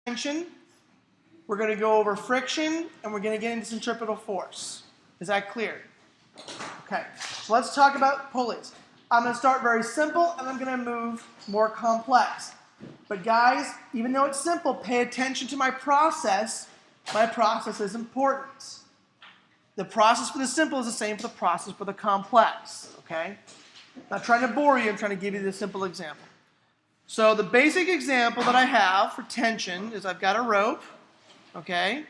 tension, we're going to go over friction, and we're going to get into centripetal force. Is that clear? Okay, so let's talk about pulleys. I'm going to start very simple, and I'm going to move more complex. But guys, even though it's simple, pay attention to my process. My process is important. The process for the simple is the same for the process for the complex. Okay? I'm not trying to bore you, I'm trying to give you the simple example. So the basic example that I have for tension is I've got a rope, okay?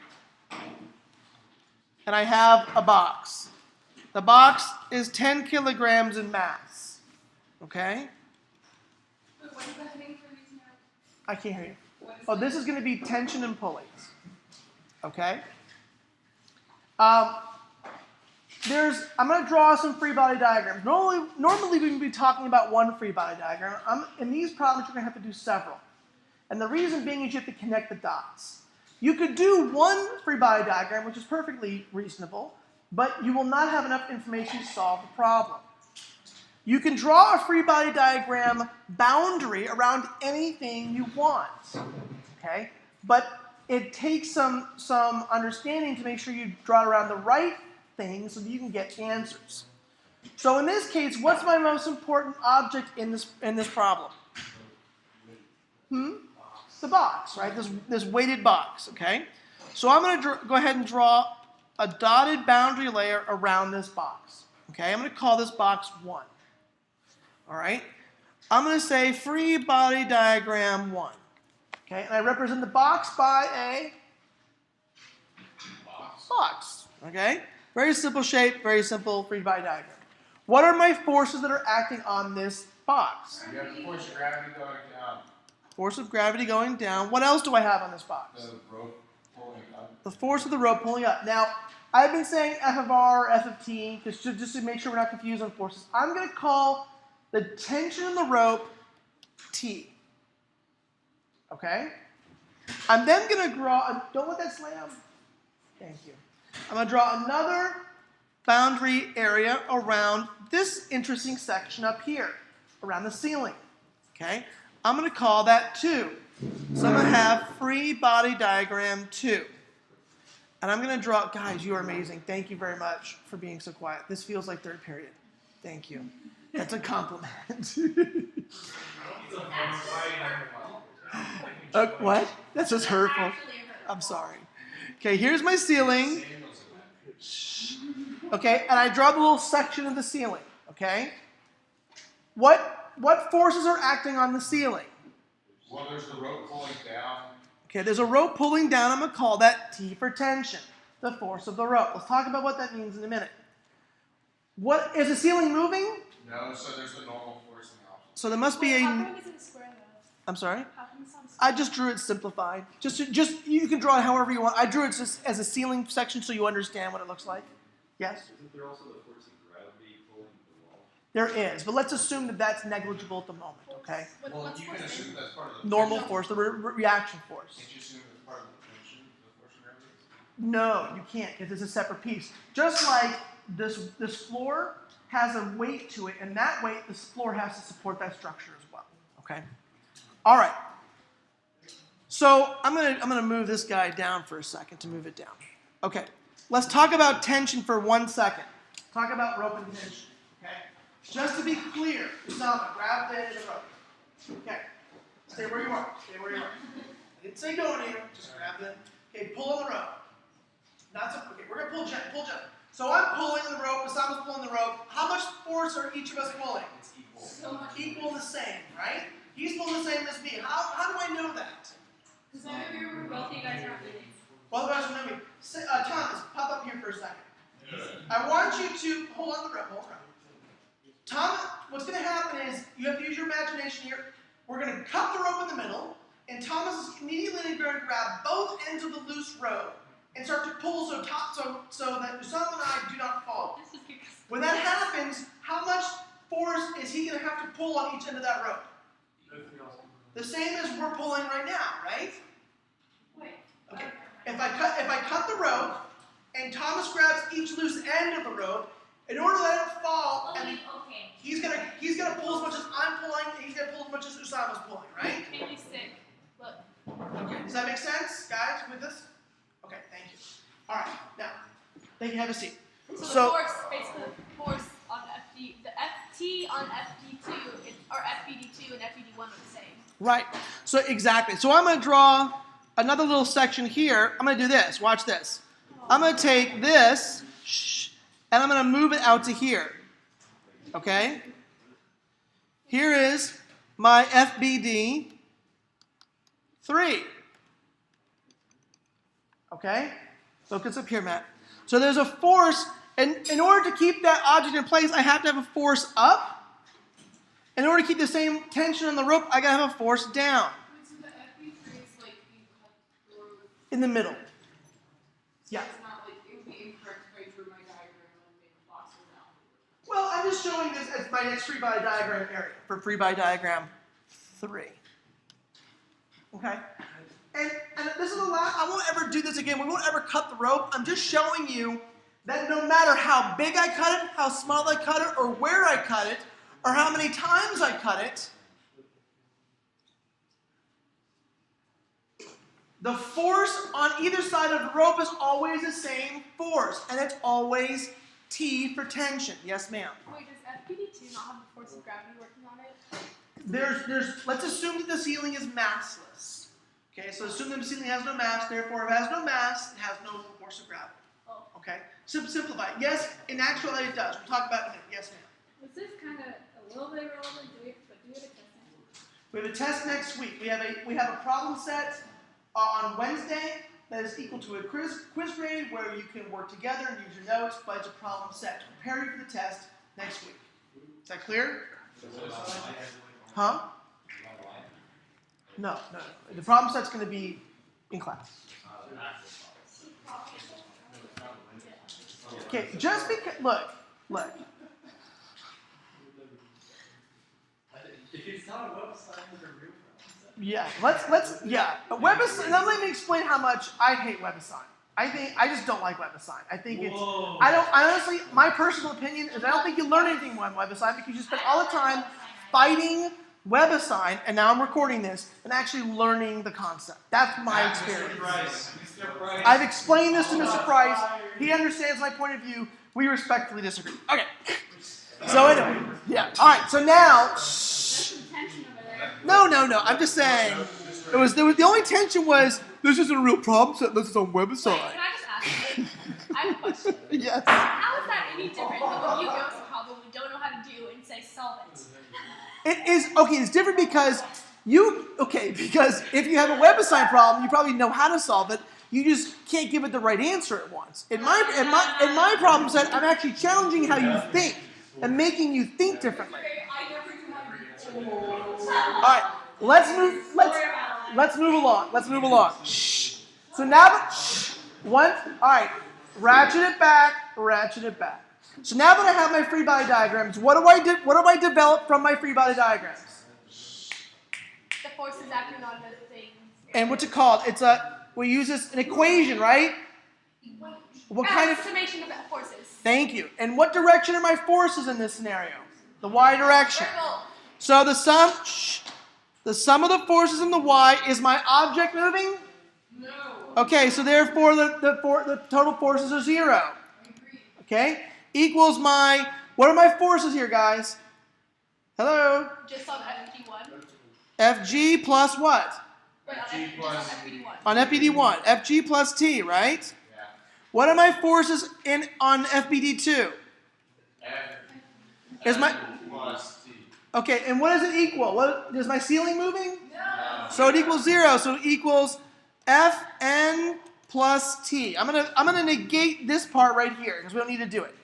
And I have a box. The box is 10 kilograms in mass, okay? What is the heading for these now? I can't hear you. Oh, this is going to be tension and pulleys, okay? I'm going to draw some free body diagrams. Normally we would be talking about one free body diagram. In these problems, you're going to have to do several. And the reason being is you have to connect the dots. You could do one free body diagram, which is perfectly reasonable, but you will not have enough information to solve the problem. You can draw a free body diagram boundary around anything you want, okay? But it takes some understanding to make sure you draw it around the right things so that you can get answers. So in this case, what's my most important object in this problem? The box, right? This weighted box, okay? So I'm going to go ahead and draw a dotted boundary layer around this box, okay? I'm going to call this box 1, all right? I'm going to say free body diagram 1, okay? And I represent the box by a box, okay? Very simple shape, very simple free body diagram. What are my forces that are acting on this box? You have the force of gravity going down. Force of gravity going down. What else do I have on this box? The rope pulling up. The force of the rope pulling up. Now, I've been saying F of R, F of T, just to make sure we're not confused on forces. I'm going to call the tension in the rope T. Okay? I'm then going to draw, don't let that slam. Thank you. I'm going to draw another boundary area around this interesting section up here, around the ceiling. Okay? I'm going to call that 2. So I'm going to have free body diagram 2. And I'm going to draw, guys, you are amazing. Thank you very much for being so quiet. This feels like third period. Thank you. That's a compliment. What? That's just hurtful. I'm sorry. Okay, here's my ceiling. Okay, and I draw the little section of the ceiling. Okay? What forces are acting on the ceiling? Well, there's the rope pulling down. Okay, there's a rope pulling down. I'm going to call that T for tension, the force of the rope. Let's talk about what that means in a minute. What is the ceiling moving? No, so there's the normal force and the opposite. So there must be a. How come it's in square though? I'm sorry. How come it's on square? I just drew it simplified. Just you can draw it however you want. I drew it just as a ceiling section so you understand what it looks like. Yes. Isn't there also the force of gravity pulling the wall? There is, but let's assume that that's negligible at the moment. Okay. Well, What's you can force assume then? that's part of the Normal tension. force, the reaction force. Can't you assume that's part of the tension, the force of gravity? No, you can't because it's a separate piece. Just like this floor has a weight to it, and that weight, this floor has to support that structure as well. Okay. All right. So I'm gonna move this guy down for a second to move it down. Okay. Let's talk about tension for 1 second. Talk about rope and tension. Okay. Just to be clear, Usama, grab the end of the rope. Okay. Stay where you are. Stay where you are. I didn't say go anywhere. Just grab the. Okay. Pull on the rope. Not so. Okay. We're gonna pull gently. Pull gently. So I'm pulling the rope. Usama's pulling the rope. How much force are each of us pulling? It's equal. So much. Equal the same, right? He's pulling the same as me. How do I know that? Because I remember both of you guys are moving. Well, the guys know me. Thomas, pop up here for a second. I want you to hold on the rope. Hold on. Thomas, what's going to happen is you have to use your imagination here. We're going to cut the rope in the middle, and Thomas is immediately going to grab both ends of the loose rope and start to pull so that Usama and I do not fall. This is because When that happens, how much force is he going to have to pull on each end of that rope? The same as we're pulling right now, right? wait. Okay. If I cut the rope and Thomas grabs each loose end of the rope, in order to let it fall, and Okay. he's gonna pull as much as I'm pulling, and he's gonna pull as much as Usama's pulling, right? Make me sick. Look. Okay. Does that make sense, guys, with this? Okay, thank you. All right, now, thank you, have a seat. So the force, basically the force on FD, the FT on FD2, or FBD2 and FBD1 are the same. Right, so exactly. So I'm going to draw another little section here. I'm going to do this, watch this. I'm going to take this, and I'm going to move it out to here. Okay? Here is my FBD 3. Okay? Focus up here, Matt. So there's a force, and in order to keep that object in place, I have to have a force up. In order to keep the same tension on the rope, I gotta have a force down. So the FB3 is like being cut through. In the middle. Yeah. It's not like it would be incorrect if I drew my diagram and made a box around. Well, I'm just showing this as my next free body diagram area for free body diagram 3. Okay? And this is the last, I won't ever do this again. We won't ever cut the rope. I'm just showing you that no matter how big I cut it, how small I cut it, or where I cut it, or how many times I cut it, the force on either side of the rope is always the same force, and it's always T for tension. Yes, ma'am? Wait, does FBD2 not have the force of gravity working on it? Let's assume that the ceiling is massless. Okay, so assume that the ceiling has no mass, therefore if it has no mass, it has no force of gravity. Oh. Okay, simplify. Yes, in actuality it does. We'll talk about it in a minute. Yes, ma'am? Was this kind of a little bit irrelevant? Do we have a test next week? We have a test next week. We have a problem set on Wednesday that is equal to a quiz grade where you can work together and use your notes, but it's a problem set to prepare you for the test next week. Is that clear? Huh? No. The problem set's going to be in class. Okay, just because, look. If it's not a website, it's a real problem. Yeah, WebAssign. Now let me explain how much I hate WebAssign. I just don't like WebAssign. I think it's. I honestly, my personal opinion is I don't think you learn anything on WebAssign because you spend all the time fighting WebAssign, and now I'm recording this, and actually learning the concept. That's my experience. Mr. Price. I've explained this to Mr. Price. He understands my point of view. We respectfully disagree. Okay. So anyway, yeah. All right. So now. There's some tension over there. No. I'm just saying. The only tension was this isn't a real problem set. This is on WebAssign. Wait, can I just ask you? I have a question. Yes. How is that any different than when you go to a problem we don't know how to do and say solve it? It is okay. It's different because because if you have a WebAssign problem, you probably know how to solve it. You just can't give it the right answer at once. In my problem set, I'm actually challenging how you think and making you think differently. All right, let's move along. Shh. So now that all right, ratchet it back. So now that I have my free body diagrams, what do I develop from my free body diagrams? The forces acting on the things. And what's it called? We use an equation, right? What kind of summation of the forces? Thank you. And what direction are my forces in this scenario? The y direction. Vertical. So the sum of the forces in the y is my object moving? No. Okay, so therefore the total forces are 0. I agree. Okay? Equals what are my forces here, guys? Hello? Just on FD1. Fg plus what? Right, FG just on plus FBD1. On FBD1. Fg plus T, right? Yeah. What are my forces on FBD2? Is my plus T. Okay, and what does it equal? What is my ceiling moving? No. So it equals 0. So it equals Fn plus T. I'm gonna negate this part right here because we don't need to do it.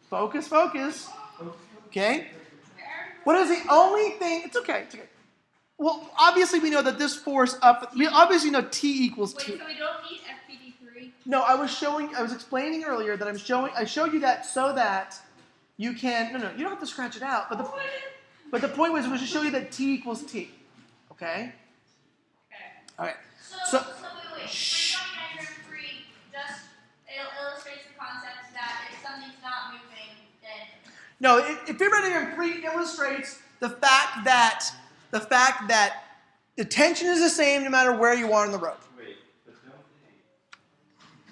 Focus. Okay. What is the only thing? It's okay. Well, obviously we know that this force up. We obviously know T equals Wait, 2. so we don't need FBD3? No, I was explaining earlier that I showed you that so that you can. No, you don't have to scratch it out. But the point was to show you that T equals T. Okay. Okay. All right. So wait. Free body diagram 3 just illustrates the concept that if something's not moving, then No, free body diagram 3 illustrates the fact that The tension is the same no matter where you are in the rope. Wait, but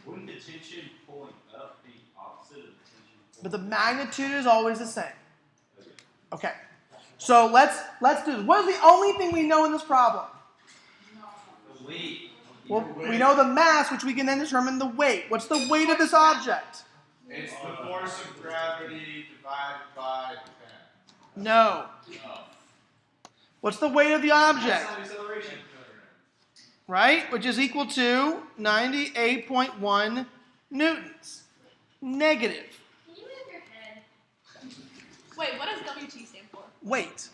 wouldn't the tension pulling up be opposite of the tension pulling But the magnitude is always the same. Okay. So let's do this. What is the only thing we know in this problem? the weight? Well, we know the mass, which we can then determine the weight. What's the weight of this object? It's the force of gravity divided by the pen. No. What's the weight of the object? Acceleration. Right? Which is equal to 98.1 newtons. Negative. Can you move your head? Wait, what does WT stand for? Weight.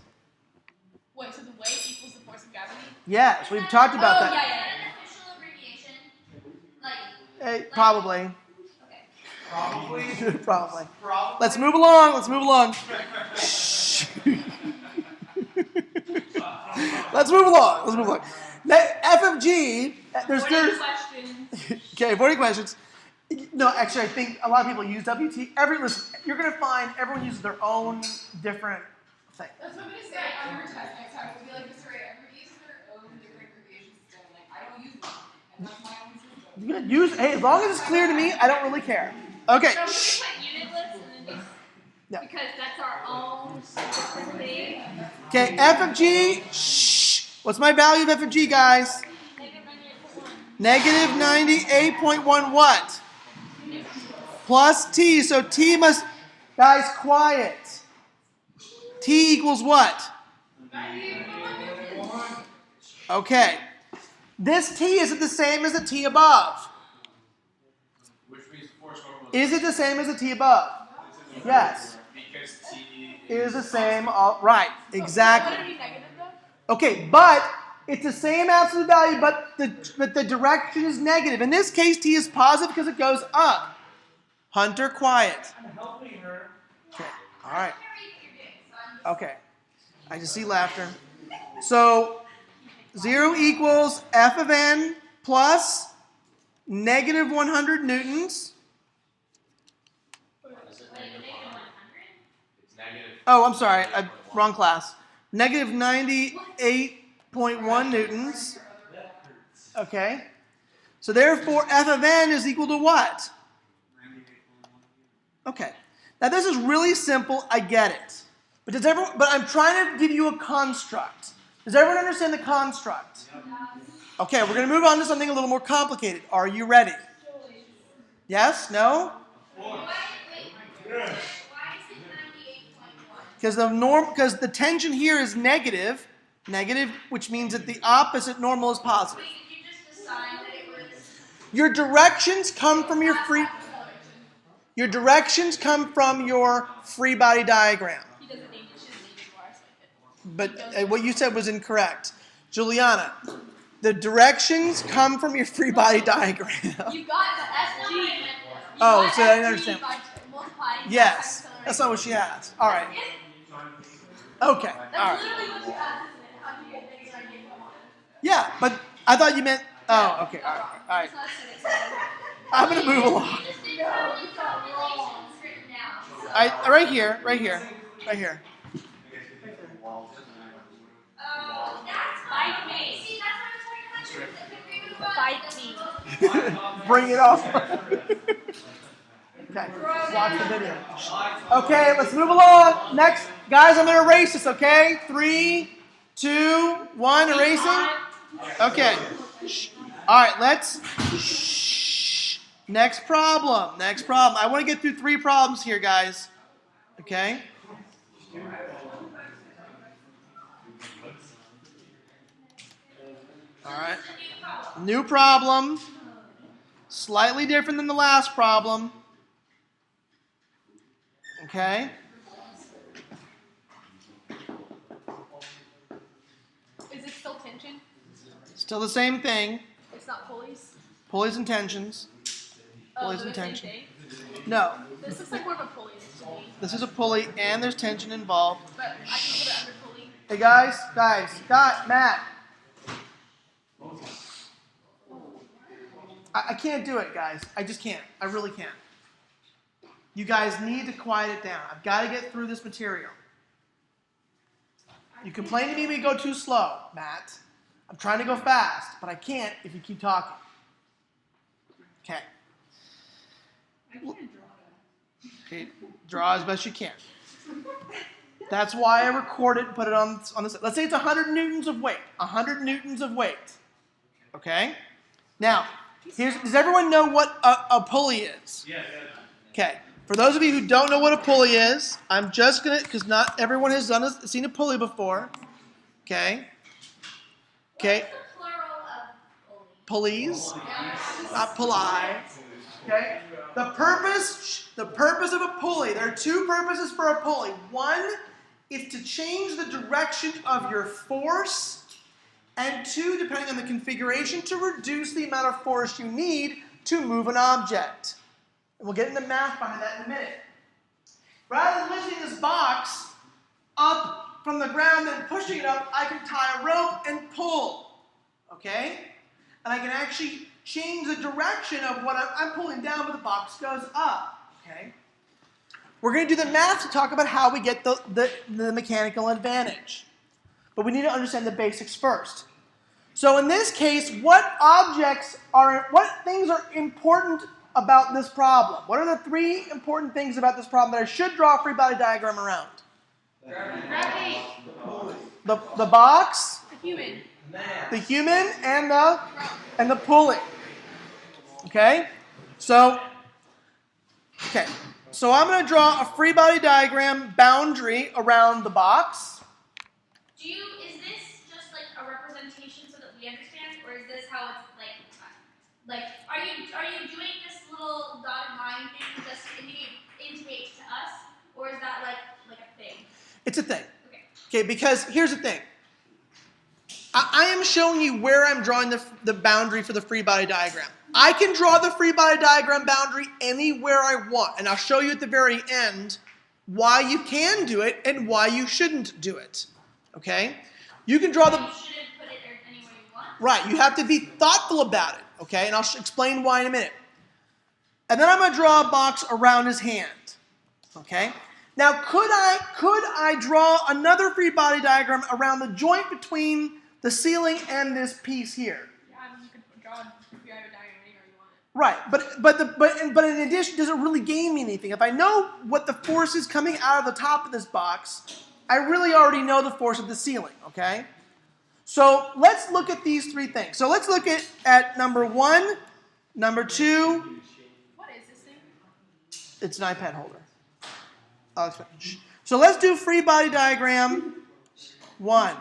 Wait, so the weight equals the force of gravity? Yes, we've talked about that. An official abbreviation, like Probably. okay. Probably. Probably. Probably. Let's move along. Let's move along. Let's move along. Let's move along. F of G. There's 40 questions. okay, 40 questions. No, actually, I think a lot of people use WT. Listen, you're going to find everyone uses their own different thing. That's what I'm gonna say on your test next time. We'll be like, Mr. Ray, everybody uses their own different abbreviation system. Like, I don't use them, and that's my own system. You're gonna use. Hey, as long as it's clear to me, I don't really care. Okay. So we can put unit lists and then just Yeah. because that's our own different thing. Okay, F of G. Shh. What's my value of F of G, guys? Negative 98.1. Negative 98.1 what? Plus T. So T must. Guys, quiet. T equals what? Okay. This T, is it the same as the T above? Which means force normal. Is it the same as the T above? Yes. Because T It is the same. Right. Exactly. Would it be negative though? Okay, but it's the same absolute value, but the direction is negative. In this case, T is positive because it goes up. Hunter, quiet. I'm helping her. Okay. All right. I can't read what you're doing, so I'm just Okay. I just see laughter. So 0 equals F of n plus negative 100 newtons. It's negative. Oh, I'm sorry. Wrong class. Negative 98.1 newtons. Okay. So therefore, F of n is equal to what? Okay. Now this is really simple. I get it. But I'm trying to give you a construct. Does everyone understand the construct? Okay, we're going to move on to something a little more complicated. Are you ready? Yes? No? why is it 98.1? Because the tension here is negative, which means that the opposite normal is positive. Wait, did you just decide that it was Your directions come from your free body diagram. He doesn't need to choose needed for us like it. But what you said was incorrect. Juliana, the directions come from your free body diagram. You got the that's not SG. what I meant. Oh, so I didn't understand. Multiplying Yes, that's not what she asked. All right. Okay. All That's right. literally what you asked, isn't it? How do you get negative 98.1? Yeah, but I thought you meant. Oh, okay. All right. All right. It's not acidic. I'm gonna move along. You just didn't have any calculations written down. So. Right here. Oh, that's Bite fine. me. See, that's what I was trying to move on. Bite me. Bring it off. Okay. Watch the video. Okay, let's move along. Next, guys, I'm gonna erase this. Okay. 3, 2, 1. Erasing. Okay. Shh. All right. Let's. Shh. Next problem. I want to get through 3 problems here, guys. Okay. All right. New problem. Slightly different than the last problem. Okay. Is it still tension? Still the same thing. It's not pulleys? Pulleys and tensions. Oh, Pulleys they're and the same tension. thing? No. This looks like more of a pulley to me. This is a pulley and there's tension involved. But I can put it under pulley. Hey guys, Scott, Matt. I can't do it, guys. I just can't. I really can't. You guys need to quiet it down. I've got to get through this material. You complain to me we go too slow, Matt. I'm trying to go fast, but I can't if you keep talking. Okay. I can't draw that. Okay, draw as best you can. That's why I record it and put it on this. Let's say it's 100 newtons of weight. 100 newtons of weight. Okay? Now, does everyone know what a pulley is? Yeah. Okay. For those of you who don't know what a pulley is, I'm just going to, because not everyone has seen a pulley before. Okay? Okay. What's the plural of pulley? Pulleys. Not pulley. Okay? The purpose of a pulley, there are two purposes for a pulley. One is to change the direction of your force, and two, depending on the configuration, to reduce the amount of force you need to move an object. And we'll get into math behind that in a minute. Rather than lifting this box up from the ground and pushing it up, I can tie a rope and pull. Okay? And I can actually change the direction of what I'm pulling down, but the box goes up. Okay? We're going to do the math to talk about how we get the mechanical advantage. But we need to understand the basics first. So in this case, what things are important about this problem? What are the three important things about this problem that I should draw a free body diagram around? Gravity. The box, The human. and the pulley. Okay? So I'm going to draw a free body diagram boundary around the box. Is this just like a representation so that we understand, or is this how it's like are you doing this little dotted line thing just to intimate to us, or is that like a thing? It's a thing. Okay. Because here's the thing. I am showing you where I'm drawing the boundary for the free body diagram. I can draw the free body diagram boundary anywhere I want, and I'll show you at the very end why you can do it and why you shouldn't do it. Okay? You can draw You shouldn't put it anywhere you want. Right, you have to be thoughtful about it, okay? And I'll explain why in a minute. And then I'm going to draw a box around his hand, okay? Now, could I draw another free body diagram around the joint between the ceiling and this piece here? Yeah, you could draw a diagram anywhere you want it. Right, but in addition, does it really gain me anything? If I know what the force is coming out of the top of this box, I really already know the force of the ceiling, okay? So let's look at these three things. So let's look at number one, number two. What is this thing? It's an iPad holder. So let's do free body diagram 1,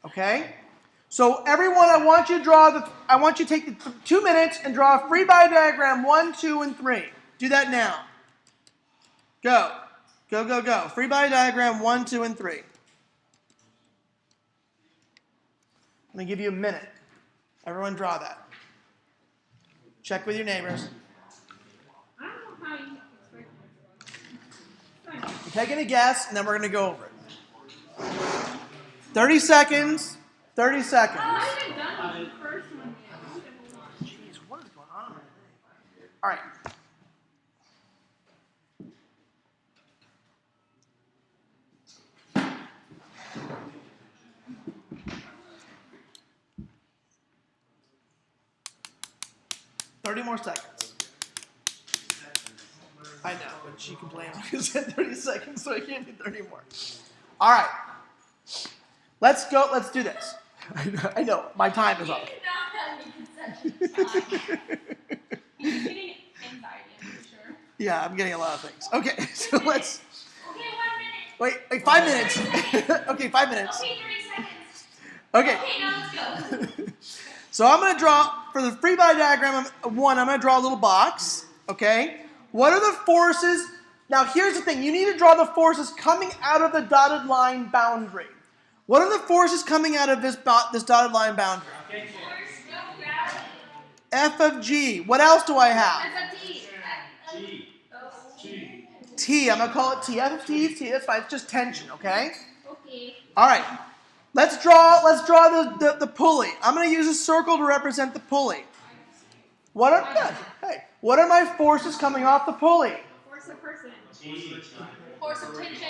okay? So everyone, I want you to take the 2 minutes and draw a free body diagram 1, 2, and 3. Do that now. Go. Go, go, go. Free body diagram 1, 2, and 3. I'm going to give you a minute. Everyone draw that. Check with your neighbors. I don't know how you expect You're taking a guess, and then we're going to go over it. 30 seconds. 30 seconds. I haven't done the first one yet. Jeez, what is going on? All right. $30 more seconds. I know, but she complained because I said 30 seconds, so I can't do 30 more. All right. Let's go. Let's do this. I know. My time is up. You not have any concession time. He's getting anxiety, I'm pretty sure. Yeah, I'm getting a lot of things. Okay, so let's... Okay, 1 minute. Wait, 5 minutes. Okay, 5 minutes. Okay, 30 seconds. Okay. Okay, now let's go. So I'm going to draw, for the free body diagram 1, I'm going to draw a little box. Okay? What are the forces? Now, here's the thing. You need to draw the forces coming out of the dotted line boundary. What are the forces coming out of this dotted line boundary? Force, no gravity. F of G. What else do I have? That's a T. T. T. I'm going to call it T. F of T is T. That's fine. It's just tension, okay? Okay. All right. Let's draw the pulley. I'm going to use a circle to represent the pulley. What are my forces coming off the pulley? Force of person. T. Force of tension.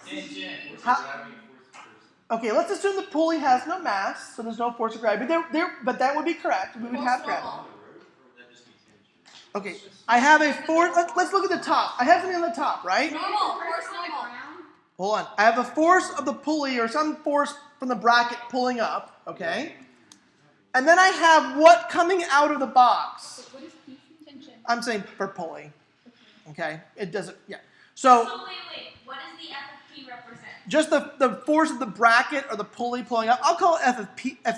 Tension. How- Okay, let's assume the pulley has no mass, so there's no force of gravity. But that would be correct. We would have gravity. On the rope, or would that just be tension? Okay, I have a force. Let's look at the top. I have something on the top, right? Normal, force normal. Hold on. I have a force of the pulley or some force from the bracket pulling up, okay? And then I have what coming out of the box? What is tension? I'm saying for pulley. Okay? It doesn't, yeah. So So wait. What does the FFP represent? just the force of the bracket or the pulley pulling up. I'll call it F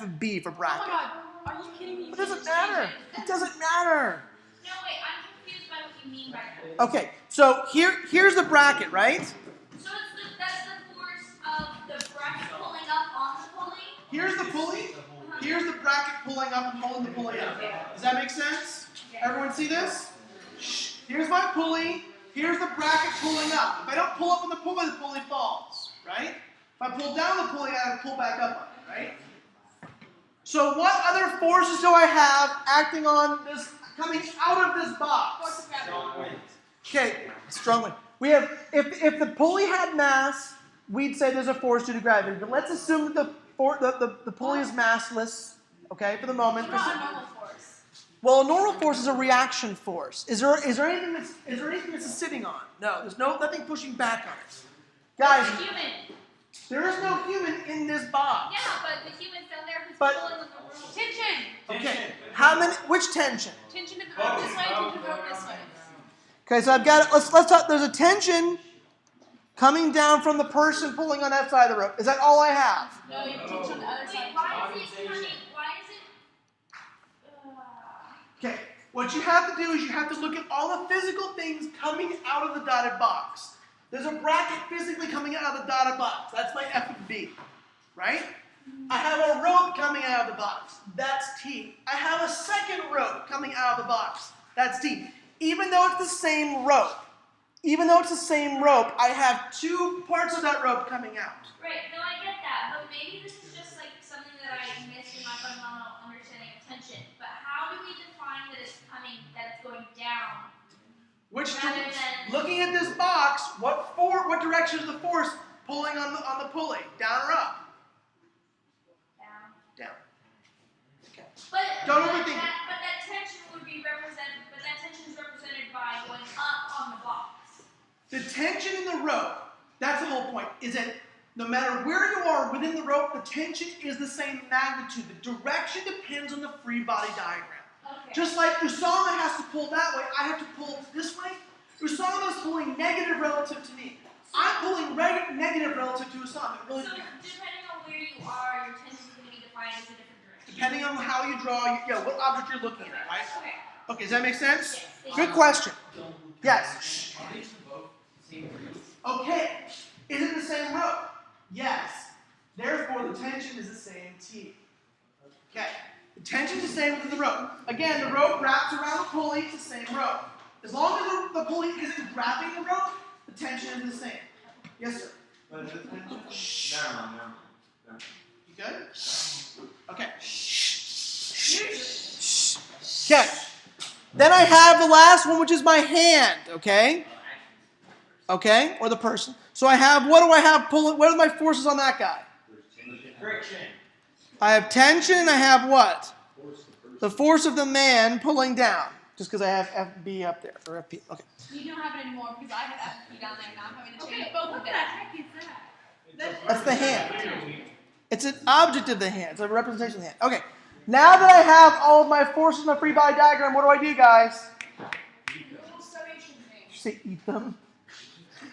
of B for Oh my bracket. god, are you kidding me? It doesn't matter. It doesn't matter. No, wait, I'm confused by what you mean by that. Okay, so here's the bracket, right? So that's the force of the bracket pulling up on the pulley? Here's the pulley. Here's the bracket pulling up and holding the pulley up. Does that make sense? Everyone see this? Here's my pulley. Here's the bracket pulling up. If I don't pull up on the pulley falls, right? If I pull down the pulley, I have to pull back up on it, right? So what other forces do I have acting on this, coming out of this box? Force of gravity. Strong wind. Okay, strong wind. We have, if the pulley had mass, we'd say there's a force due to gravity. But let's assume that the pulley is massless, okay, for the moment. What about a normal force? Well, a normal force is a reaction force. Is there anything that's sitting on? No, there's nothing pushing back on it. Guys, It's a human. there is no human in this box. Yeah, but the human's down there who's But- pulling on the rope. Tension. Okay. How many? Which tension? Tension to go this way, tension to go this way. Okay, so I've got. Let's talk. There's a tension coming down from the person pulling on that side of the rope. Is that all I have? No, you have tension on the other Wait, side. why is it coming? Why is it? Okay. What you have to do is you have to look at all the physical things coming out of the dotted box. There's a bracket physically coming out of the dotted box. That's my F and B, right? I have a rope coming out of the box. That's T. I have a second rope coming out of the box. That's T. Even though it's the same rope, I have two parts of that rope coming out. Right, no, I get that, but maybe this is just like something that I missed in my fundamental understanding of tension. But how do we define that it's coming, that it's going down? Rather than Looking at this box, what direction is the force pulling on the pulley? Down or up? down. Down. Okay. But Don't but overthink it. that tension would be represented. But that tension is represented by going up on the box. The tension in the rope, that's the whole point, is that no matter where you are within the rope, the tension is the same magnitude. The direction depends on the free body diagram. Okay. Just like Usama has to pull that way, I have to pull this way. Usama is pulling negative relative to me. I'm pulling negative relative to Usama. It really So depends. depending on where you are, your tension is going to be defined as a different direction. Depending on how you draw, what object you're looking at, right? Okay. Okay, does that make sense? Yes, thank Good you. question. Yes. Are these both same reads? Okay. Is it the same rope? Yes. Therefore, the tension is the same T. Okay. The tension is the same with the rope. Again, the rope wraps around the pulley, it's the same rope. As long as the pulley isn't grabbing the rope, the tension is the same. Yes, sir. But the tension. No. You good? Okay. Okay. Then I have the last one, which is my hand, okay? Okay, or the person. So I have, what do I have pulling, what are my forces on that guy? Friction. I have tension, I have what? The force of the man pulling down. Just because I have FB up there, or FP, okay. You don't have it anymore because I have FP down there now. I'm having to change both of them. That's the hand. It's an object of the hand. It's a representation of the hand. Okay. Now that I have all of my forces in the free body diagram, what do, guys? Summation thing. Did you say eat them?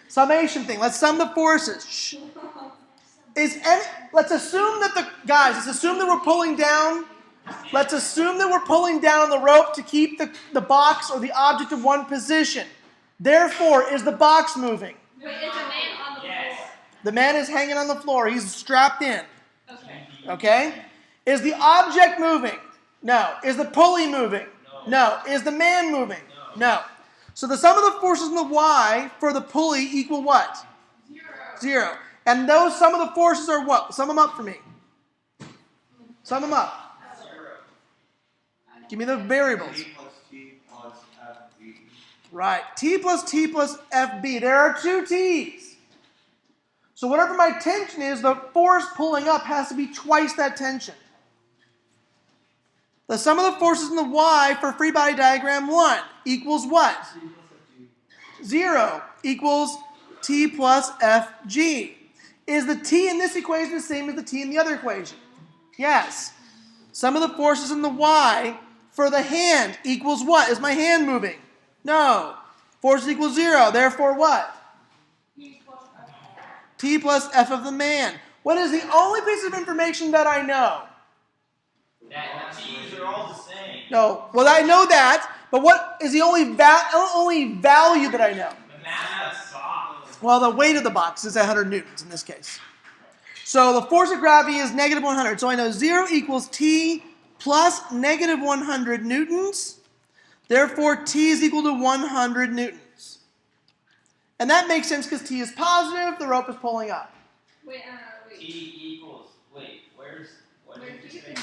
Summation thing. Let's sum the forces. Shh. Let's assume that we're pulling down. Let's assume that we're pulling down on the rope to keep the box or the object in one position. Therefore, is the box moving? Wait, it's a man on the floor. The man is hanging on the floor. He's strapped in. Okay. Okay? Is the object moving? No. Is the pulley moving? No. Is the man moving? No. So the sum of the forces in the Y for the pulley equal what? 0. And those sum of the forces are what? Sum them up for me. Sum them up. Give me the variables. T plus T plus FB. Right. T plus FB. There are two T's. So whatever my tension is, the force pulling up has to be twice that tension. The sum of the forces in the y for free body diagram 1 equals what? 0 equals t plus fg. Is the t in this equation the same as the t in the other equation? Yes. Sum of the forces in the y for the hand equals what? Is my hand moving? No. Force equals 0. Therefore what? T plus f of the man. What is the only piece of information that I know? That T's are all the same. No. Well, I know that, but what is the only value that I know? The mass of the box. Well, the weight of the box is 100 newtons in this case. So the force of gravity is negative 100. So I know 0 equals t plus negative 100 newtons. Therefore, t is equal to 100 newtons. And that makes sense because t is positive, the rope is pulling up. Wait. T equals, what did you say?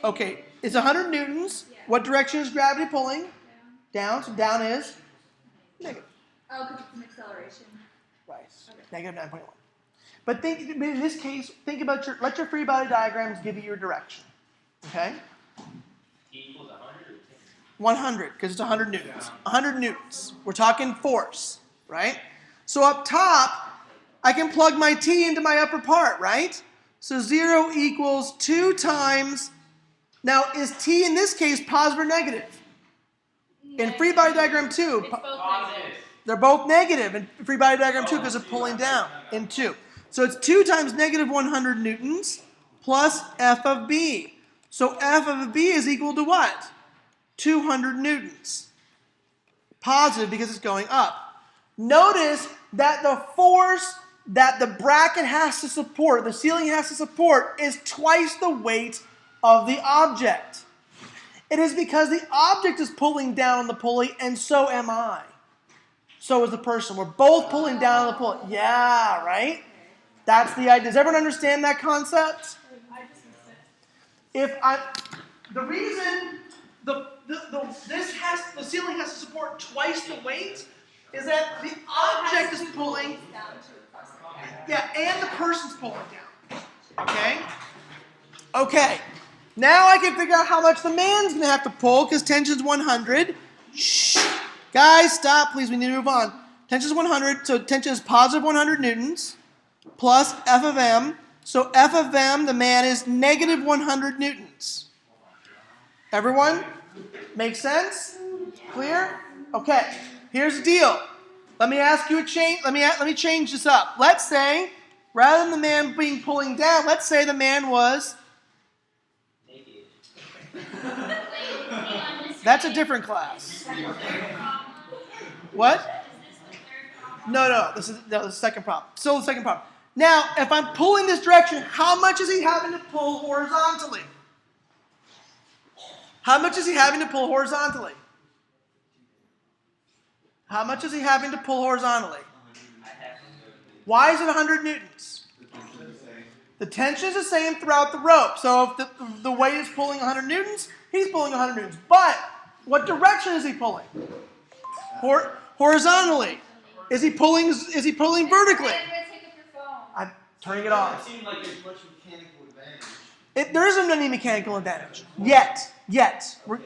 Okay, it's 100 newtons. Yeah. What direction is gravity pulling? Down. So down is negative. Oh, because it's an acceleration. Right. Okay. Negative 9.1. But in this case, think about let your free body diagrams give you your direction. Okay? T equals 100 or 10? 100, because it's 100 newtons. 100 newtons. We're talking force, right? So up top, I can plug my t into my upper part, right? So 0 equals 2 times. Now, is t in this case positive or negative? In free body diagram 2, It's both Positive. negative. they're both negative in free body diagram 2 because they're pulling down in 2. So it's 2 times negative 100 newtons plus f of b. So f of b is equal to what? 200 newtons. Positive because it's going up. Notice that the force that the bracket has to support, the ceiling has to support, is twice the weight of the object. It is because the object is pulling down on the pulley, and so am I. So is the person. We're both pulling down on the pulley. Yeah, right? That's the idea. Does everyone understand that concept? I just missed it. The reason the ceiling has to support twice the weight is that the object is pulling, Down to across the yeah, and the person's pulling down. Okay? Okay. Now I can figure out how much the man's going to have to pull because tension's 100. Shh. Guys, stop, please. We need to move on. Tension's 100, so tension is positive 100 newtons plus F of m. So F of m, the man, is negative 100 newtons. Everyone? Make sense? Clear? Okay. Here's the deal. Let me ask you a change. Let me change this up. Let's say, rather than the man being pulling down, let's say the man was. That's a different class. What? No. This is the second problem. Still the second problem. Now, if I'm pulling this direction, how much is he having to pull horizontally? How much is he having to pull horizontally? How much is he having to pull horizontally? Why is it 100 newtons? The tension is the same throughout the rope. So if the weight is pulling 100 newtons, he's pulling 100 newtons. But what direction is he pulling? Horizontally. Is he pulling vertically? I'm gonna take up your phone. I'm turning it off. It seemed like there's much mechanical advantage. There isn't any mechanical advantage yet.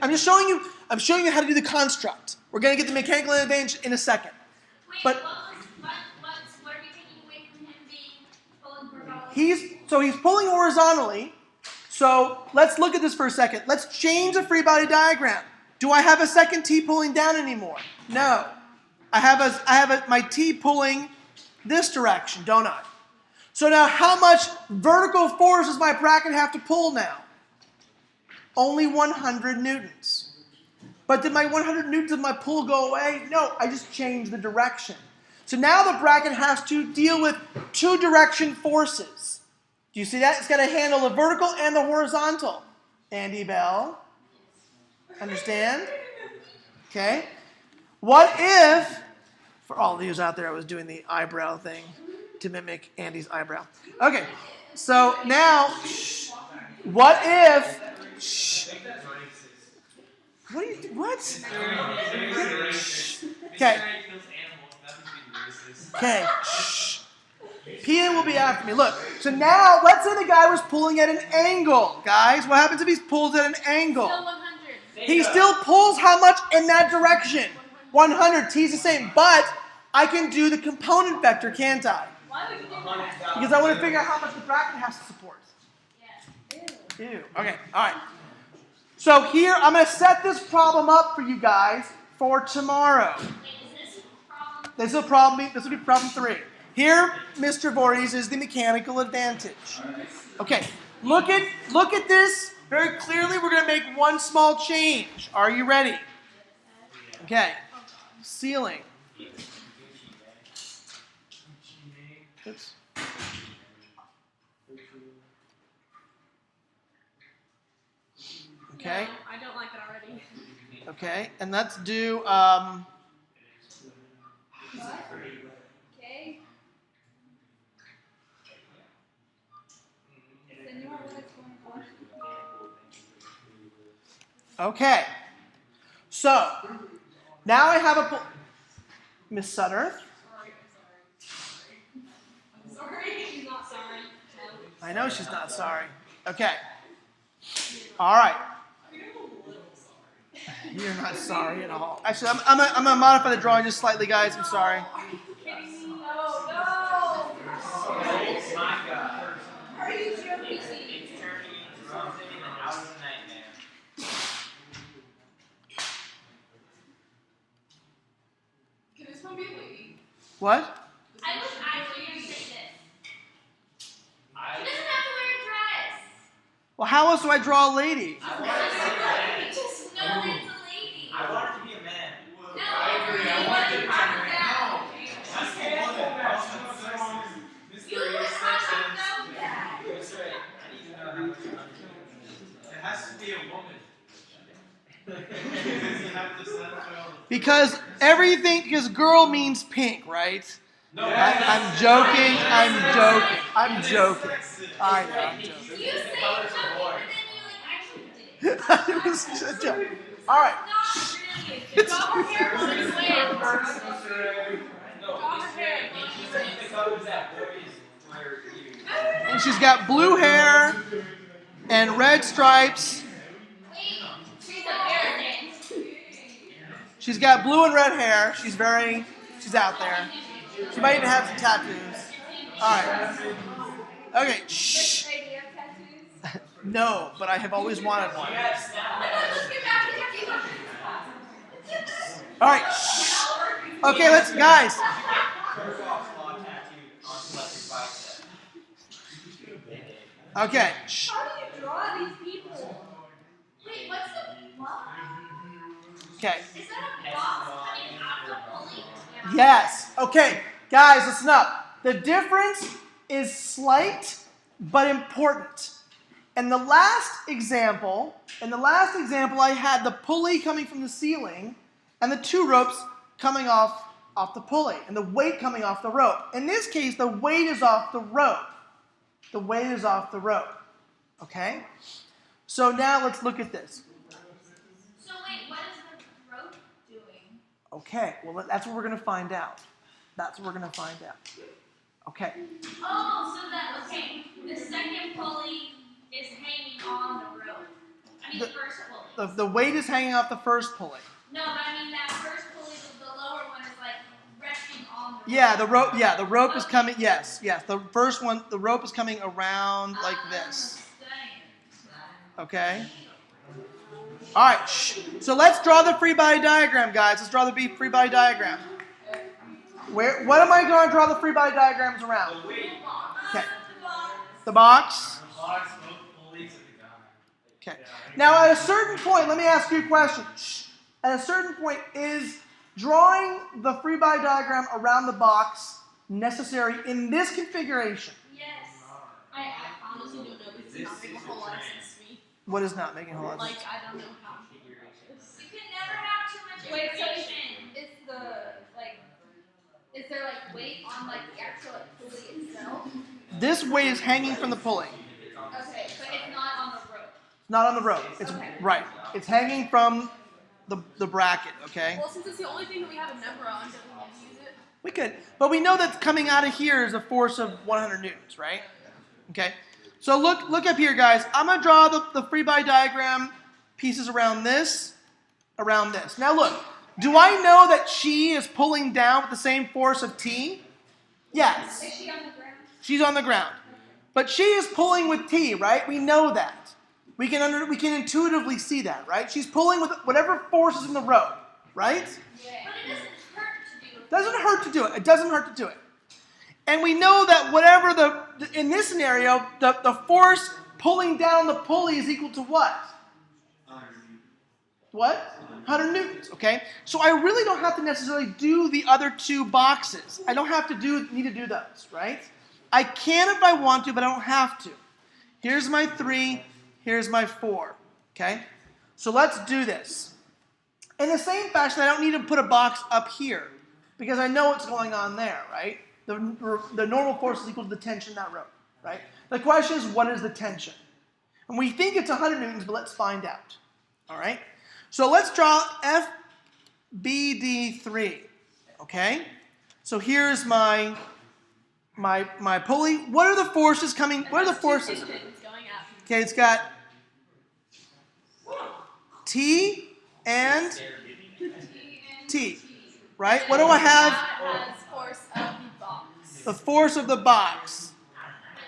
I'm showing you how to do the construct. We're going to get the mechanical advantage in a second. Wait, But what are we taking away from him being pulling horizontally? he's pulling horizontally. So let's look at this for a second. Let's change the free body diagram. Do I have a second T pulling down anymore? No. I have my T pulling this direction, don't I? So now how much vertical force does my bracket have to pull now? Only 100 newtons. But did my 100 newtons of my pull go away? No, I just changed the direction. So now the bracket has to deal with two direction forces. Do you see that? It's got to handle the vertical and the horizontal. Andy Bell? Understand? Okay. What if, for all of you out there, I was doing the eyebrow thing to mimic Andy's eyebrow. Okay. So now, what if, what? Okay. Okay. Pia will be after me. Look, so now let's say the guy was pulling at an angle. Guys, what happens if he pulls at an angle? Still 100. He still pulls how much in that direction? 100. T's the same. But I can do the component vector, can't I? Why would you do that? Because I want to figure out how much the bracket has to support. Yeah. Ew. Okay, all right. So here, I'm going to set this problem up for you guys for tomorrow. Wait, is this problem? This will probably this will be problem 3. Here, Mr. Voorhees, is the mechanical advantage. Okay, look at this very clearly. We're going to make one small change. Are you ready? Okay. Ceiling. Oops. Okay. No, I don't like it already. Okay, and let's do Okay. Then you want what it's going on. okay. So now I have a Miss Sutter. I'm sorry. She's not sorry. No. I know she's not sorry. Okay. All right. You're not sorry at all. Actually, I'm gonna modify the drawing just slightly, guys. I'm sorry. Are you kidding me? Oh Oh my god. no! Are you joking? It's turning into something out of a nightmare. Can this one be a lady? What? I was actually going to say this. She I doesn't have to wear a dress. Well, how else do I draw a lady? want it to be a man. Just know that it's a lady. I want it to be a man. No, I agree. I you want to it to be calm a man. down. That's the one that You have to know that. That's right. I need to know how much I'm It has to be a woman. You have to set up Because because girl means pink, right? No, I'm joking. I'm joking. I know. I'm joking. You say something, but then you like actually did it. It was just a joke. All right. Not really. Draw her hair on this way. No, the colors that boys wear either. And she's got blue hair and red stripes. Wait, she's a parent. She's got blue and red hair. She's out there. She might even have some tattoos. All right. Okay. Shh. Wait, do you have tattoos? No, but I have always wanted one. Let's get back to tattoos. All right. Shh. Okay, guys. Okay. Shh. How do you draw these people? Wait, what's the block? Okay. Is that a box coming out of the pulley? Yes. Okay, guys, listen up. The difference is slight but important. In the last example, I had the pulley coming from the ceiling and the 2 ropes coming off the pulley and the weight coming off the rope. In this case, the weight is off the rope. The weight is off the rope. Okay? So now let's look at this. So wait, what is the rope doing? Okay, well, that's what we're going to find out. Okay. Oh, so the second pulley is hanging on the rope. I mean the first pulley. The weight is hanging off the first pulley. No, but I mean that first pulley, the lower one is like resting on the rope. The rope is coming, yes. The first one, the rope is coming around like this. Okay? All right, shh. So let's draw the free body diagram, guys. Let's draw the free body diagram. What am I going to draw the free body diagrams around? Okay. The box. Okay. Now, at a certain point, let me ask you a question. Shh. At a certain point, is drawing the free body diagram around the box necessary in this configuration? Yes. I honestly don't know because it's not making a whole lot of sense to me. What is not making a whole lot of Like, sense? I don't know how to figure this. You can never have too much Wait, so information. is there like weight on like the actual pulley itself? This weight is hanging from the pulley. Okay, But it's not on the rope. Not on the rope. It's right. It's hanging from the bracket, okay? Well, since it's the only thing that we have a number on, don't we need to use it? We could. But we know that coming out of here is a force of 100 newtons, right? Okay. So look up here, guys. I'm going to draw the free body diagram pieces around this, around this. Now look, do I know that she is pulling down with the same force of T? Yes. Is she on the ground? She's on the ground. But she is pulling with T, right? We know that. We can intuitively see that, right? She's pulling with whatever force is in the rope, right? But it doesn't hurt to do it. Doesn't hurt to do it. It doesn't hurt to do it. And we know that whatever in this scenario, the force pulling down the pulley is equal to what? What? 100 newtons, okay? So I really don't have to necessarily do the other two boxes. I don't have to need to do those, right? I can if I want to, but I don't have to. Here's my 3, here's my 4, okay? So let's do this. In the same fashion, I don't need to put a box up here because I know what's going on there, right? The normal force is equal to the tension in that rope, right? The question is, what is the tension? And we think it's 100 newtons, but let's find out, all right? So let's draw FBD3, okay? So here's my pulley. What are the forces coming? What are the forces? Tension is going up. Okay, it's got T and T, right? What do I have? That has force of the box. The force of the box,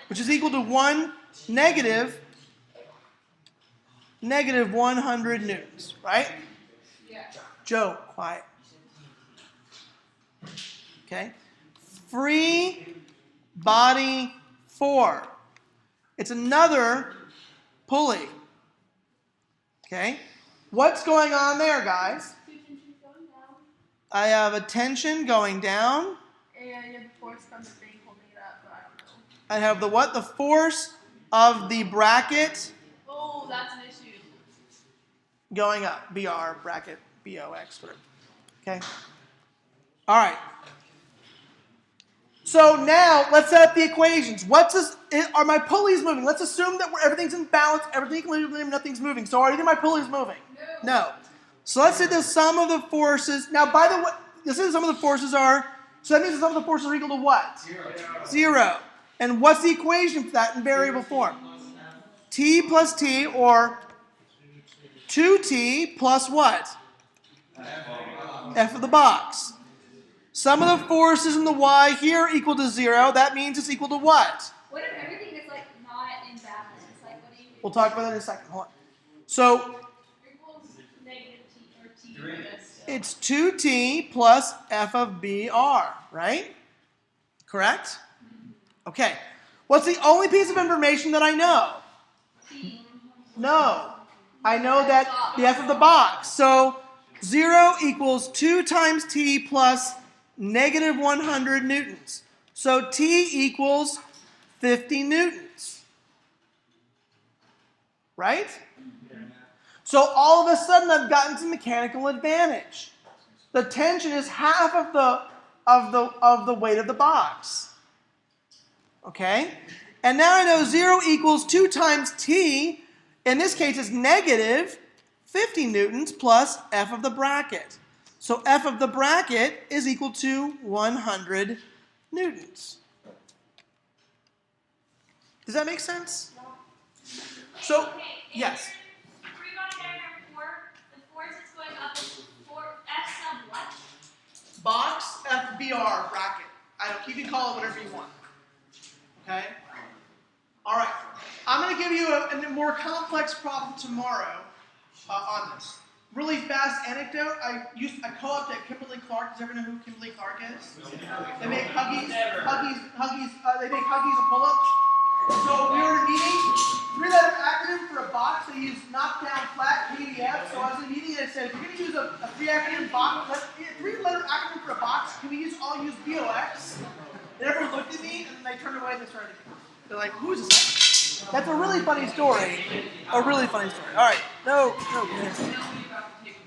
which is equal to 100 newtons, right? Yeah. Joe, quiet. Okay. Free body 4. It's another pulley. Okay. What's going on there, guys? Two tensions going down. I have a tension going down. And you have the force from the thing holding it up, but I don't know. I have the what? The force of the bracket Oh, that's an issue. going up. BR, bracket, BOX, whatever. Okay? All right. So now, let's set up the equations. Are my pulleys moving? Let's assume that everything's in balance, everything's equilibrium, nothing's moving. So are either my pulleys moving? No. So let's say the sum of the forces. Now, by the way, this is the sum of the forces are, so that means the sum of the forces are equal to what? 0. And what's the equation for that in variable form? T plus T, or 2T plus what? F of the box. Sum of the forces in the y here equal to 0. That means it's equal to what? What if everything is like not in balance? Like, what do you do? We'll talk about that in a second. Hold on. So Equals negative T or T for this. it's 2T plus F of BR, right? Correct? Okay. What's the only piece of information that I know? No. I know that the F of the box. So 0 equals 2 times T plus negative 100 newtons. So T equals 50 newtons. Right? So all of a sudden I've gotten some mechanical advantage. The tension is half of the weight of the box. Okay? And now I know 0 equals 2 times T. In this case, it's negative 50 newtons plus F of the bracket. So F of the bracket is equal to 100 newtons. Does that make sense? So, Okay, yes. Free body diagram 4, the force is going up is F sub what? Box FBR bracket. You can call it whatever you want. Okay? All right. I'm going to give you a more complex problem tomorrow on this. Really fast anecdote. I co-opted at Kimberly Clark. Does everyone know who Kimberly Clark is? They make huggies. They make huggies and pull-ups. So we were in a meeting. 3-letter acronym for a box. They use knockdown flat PDF. So I was in a meeting and I said, if you're going to use a 3-letter acronym for a box, can we all use BOX? And everyone looked at me and they turned away and they started. They're like, who is this guy? That's a really funny story. A really funny story. All right. No. Now we about to take